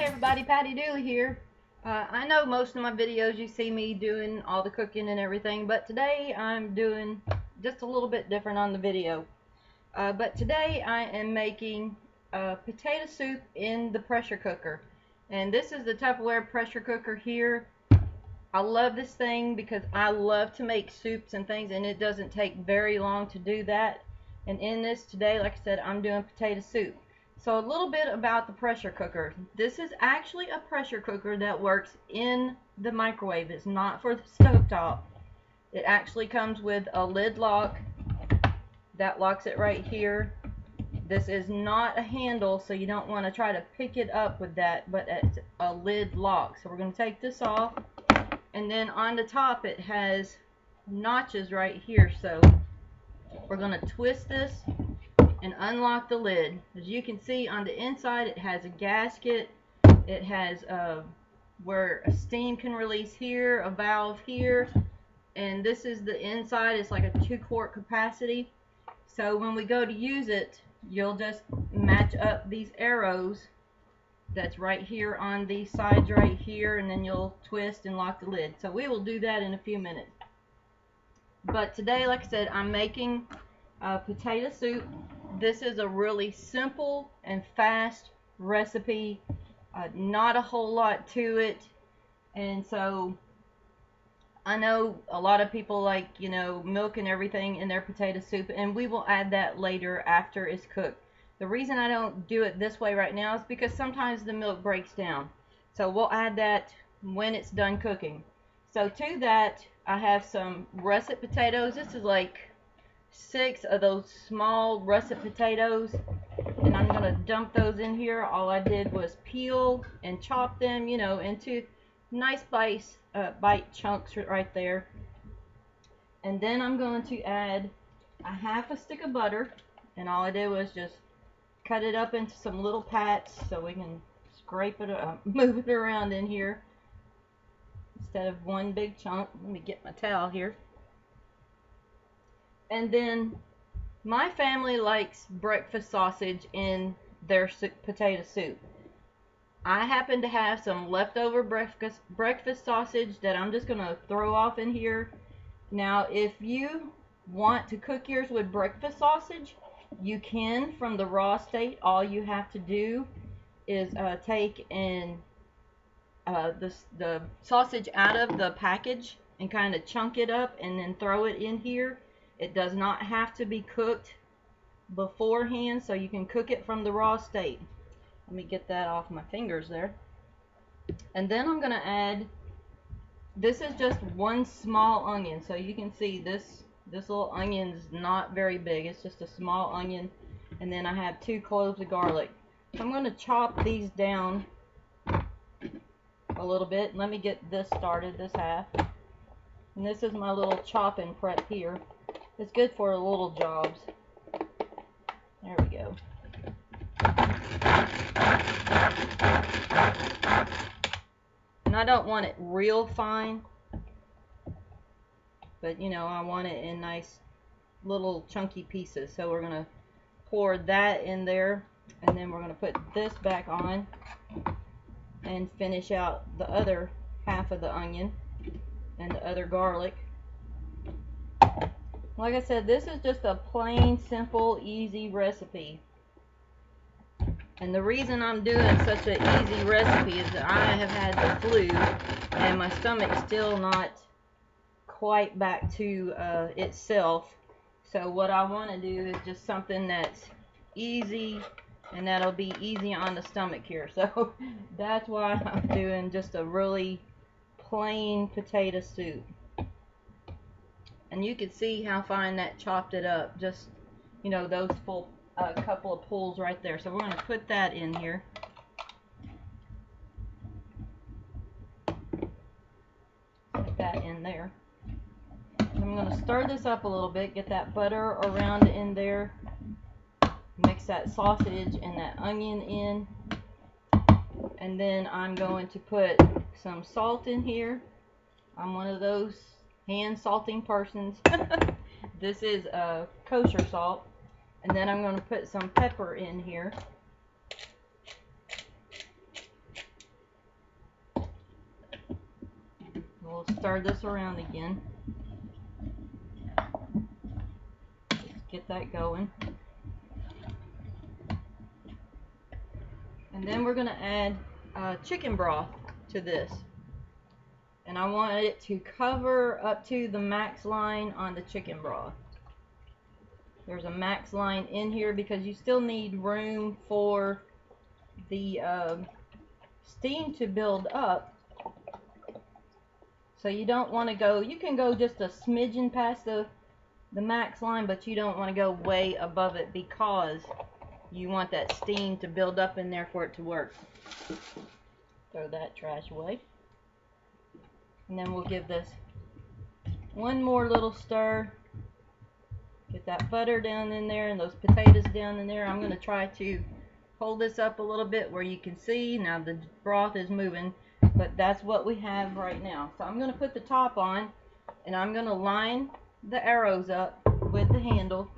Hi everybody, Patty Dooley here. I know most of my videos you see me doing all the cooking and everything, but today I'm doing just a little bit different on the video. But today I am making potato soup in the pressure cooker. And this is the Tupperware Pressure Cooker here. I love this thing because I love to make soups and things, and it doesn't take very long to do that. And in this today, like I said, I'm doing potato soup. So a little bit about the pressure cooker. This is actually a pressure cooker that works in the microwave. It's not for the stovetop. It actually comes with a lid lock that locks it right here. This is not a handle, so you don't want to try to pick it up with that, but it's a lid lock. So we're going to take this off, and then on the top it has notches right here. So we're going to twist this and unlock the lid. As you can see, on the inside it has a gasket. It has where a steam can release here, a valve here, and this is the inside. It's like a 2-quart capacity. So when we go to use it, you'll just match up these arrows that's right here on these sides right here, and then you'll twist and lock the lid. So we will do that in a few minutes. But today, like I said, I'm making potato soup. This is a really simple and fast recipe, not a whole lot to it. And so I know a lot of people like, you know, milk and everything in their potato soup, and we will add that later after it's cooked. The reason I don't do it this way right now is because sometimes the milk breaks down. So we'll add that when it's done cooking. So to that, I have some russet potatoes. This is like 6 of those small russet potatoes, and I'm going to dump those in here. All I did was peel and chop them, you know, into nice bite chunks right there. And then I'm going to add a half a stick of butter, and all I did was just cut it up into some little pats so we can scrape it move it around in here instead of one big chunk. Let me get my towel here. And then my family likes breakfast sausage in their potato soup. I happen to have some leftover breakfast sausage that I'm just going to throw off in here. Now, if you want to cook yours with breakfast sausage, you can from the raw state. All you have to do is take and the sausage out of the package and kind of chunk it up and then throw it in here. It does not have to be cooked beforehand, so you can cook it from the raw state. Let me get that off my fingers there. And then I'm going to add, this is just one small onion. So you can see this little onion is not very big. It's just a small onion. And then I have 2 cloves of garlic. So I'm going to chop these down a little bit. Let me get this started, this half. And this is my little chopping prep here. It's good for little jobs. There we go. And I don't want it real fine, but you know, I want it in nice little chunky pieces. So we're going to pour that in there, and then we're going to put this back on and finish out the other half of the onion and the other garlic. Like I said, this is just a plain, simple, easy recipe. And the reason I'm doing such an easy recipe is that I have had the flu, and my stomach's still not quite back to itself. So what I want to do is just something that's easy, and that'll be easy on the stomach here. So that's why I'm doing just a really plain potato soup. And you can see how fine that chopped it up. Just, you know, those full couple of pulls right there. So we're going to put that in here. Put that in there. I'm going to stir this up a little bit, get that butter around in there, mix that sausage and that onion in, and then I'm going to put some salt in here. I'm one of those hand salting persons. This is kosher salt. And then I'm going to put some pepper in here. we'll stir this around again. Just get that going. And then we're going to add chicken broth to this. And I want it to cover up to the max line on the chicken broth. There's a max line in here because you still need room for the steam to build up. So you don't want to go, you can go just a smidgen past the max line, but you don't want to go way above it because you want that steam to build up in there for it to work. Throw that trash away. And then we'll give this one more little stir. Get that butter down in there and those potatoes down in there. I'm going to try to hold this up a little bit where you can see. Now the broth is moving, but that's what we have right now. So I'm going to put the top on and I'm going to line the arrows up with the handle.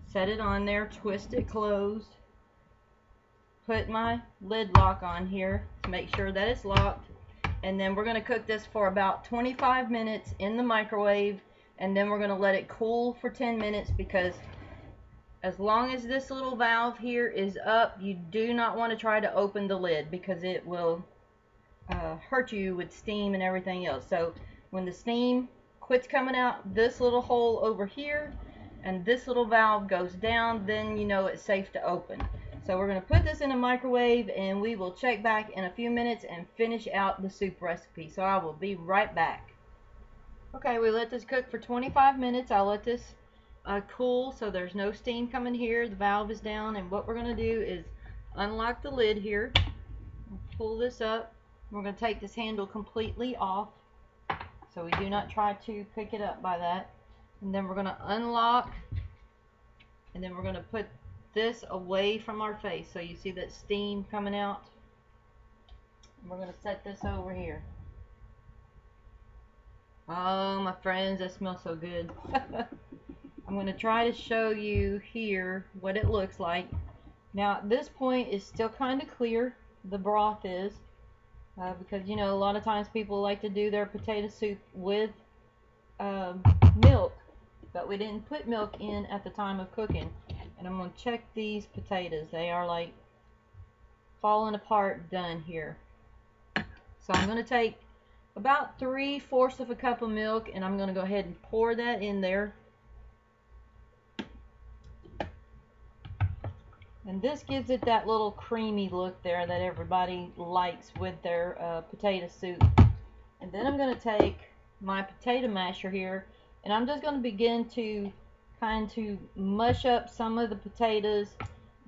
Set it on there, twist it closed. Put my lid lock on here to make sure that it's locked. And then we're going to cook this for about 25 minutes in the microwave. And then we're going to let it cool for 10 minutes because as long as this little valve here is up, you do not want to try to open the lid because it will hurt you with steam and everything else. So when the steam quits coming out this little hole over here and this little valve goes down, then you know it's safe to open. So we're going to put this in a microwave and we will check back in a few minutes and finish out the soup recipe. So I will be right back. Okay, we let this cook for 25 minutes. I'll let this cool so there's no steam coming here. The valve is down, and what we're going to do is unlock the lid here. Pull this up. We're going to take this handle completely off so we do not try to pick it up by that. And then we're going to unlock, and then we're going to put this away from our face so you see that steam coming out. And we're going to set this over here. Oh, my friends, that smells so good. I'm going to try to show you here what it looks like. Now, at this point, it's still kind of clear, the broth is, because, you know, a lot of times people like to do their potato soup with milk, but we didn't put milk in at the time of cooking. And I'm going to check these potatoes. They are like falling apart done here. So I'm going to take about 3/4 of a cup of milk and I'm going to go ahead and pour that in there. And this gives it that little creamy look there that everybody likes with their potato soup. And then I'm going to take my potato masher here and I'm just going to begin to kind of mush up some of the potatoes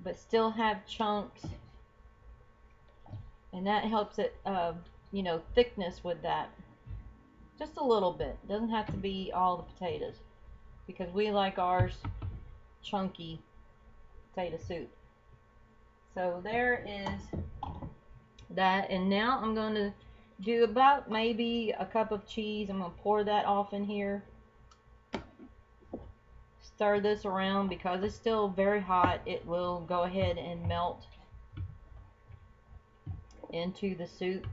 but still have chunks, and that helps it you know, thickness with that. Just a little bit. Doesn't have to be all the potatoes because we like ours chunky potato soup. So there is that, and now I'm going to do about maybe a cup of cheese. I'm going to pour that off in here. Stir this around because it's still very hot. It will go ahead and melt into the soup.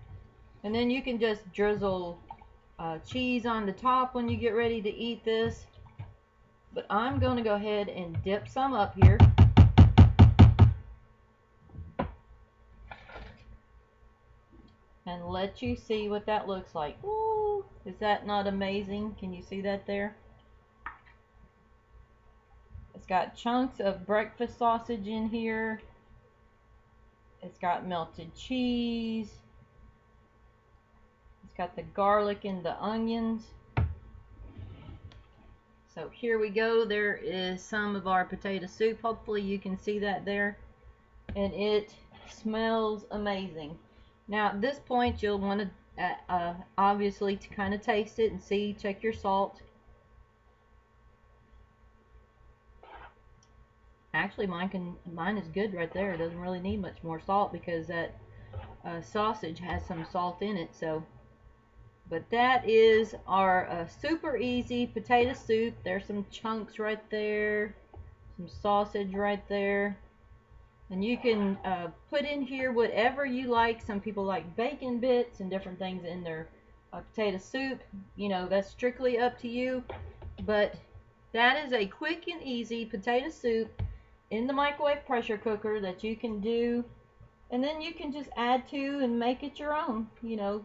And then you can just drizzle cheese on the top when you get ready to eat this. But I'm going to go ahead and dip some up here. And let you see what that looks like. Ooh, is that not amazing? Can you see that there? It's got chunks of breakfast sausage in here. It's got melted cheese. It's got the garlic and the onions. So here we go. There is some of our potato soup. Hopefully you can see that there. And it smells amazing. Now at this point you'll want to obviously to kind of taste it and see, check your salt. Actually mine is good right there. It doesn't really need much more salt because that sausage has some salt in it. So, but that is our super easy potato soup. There's some chunks right there, some sausage right there. And you can put in here whatever you like. Some people like bacon bits and different things in their potato soup, you know, that's strictly up to you. But that is a quick and easy potato soup in the microwave pressure cooker that you can do, and then you can just add to and make it your own, you know,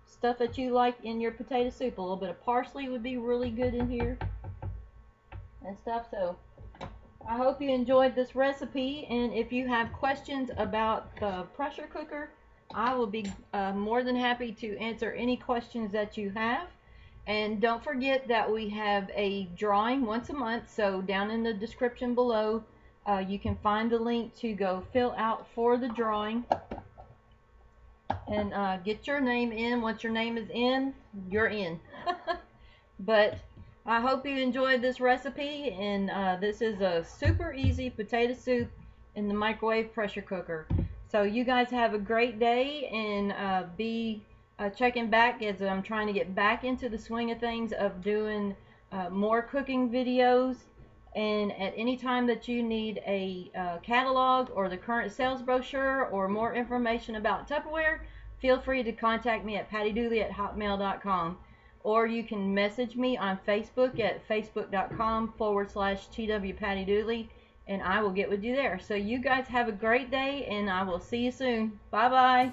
stuff that you like in your potato soup. A little bit of parsley would be really good in here and stuff. So I hope you enjoyed this recipe, and if you have questions about the pressure cooker, I will be more than happy to answer any questions that you have. And don't forget that we have a drawing once a month, so down in the description below you can find the link to go fill out for the drawing and get your name in. Once your name is in, you're in. But I hope you enjoyed this recipe, and this is a super easy potato soup in the microwave pressure cooker. So you guys have a great day, and be checking back as I'm trying to get back into the swing of things of doing more cooking videos. And at any time that you need a catalog or the current sales brochure or more information about Tupperware, feel free to contact me at pattydooley@hotmail.com. Or you can message me on Facebook at facebook.com/TWPattyDooley, and I will get with you there. So you guys have a great day, and I will see you soon. Bye bye.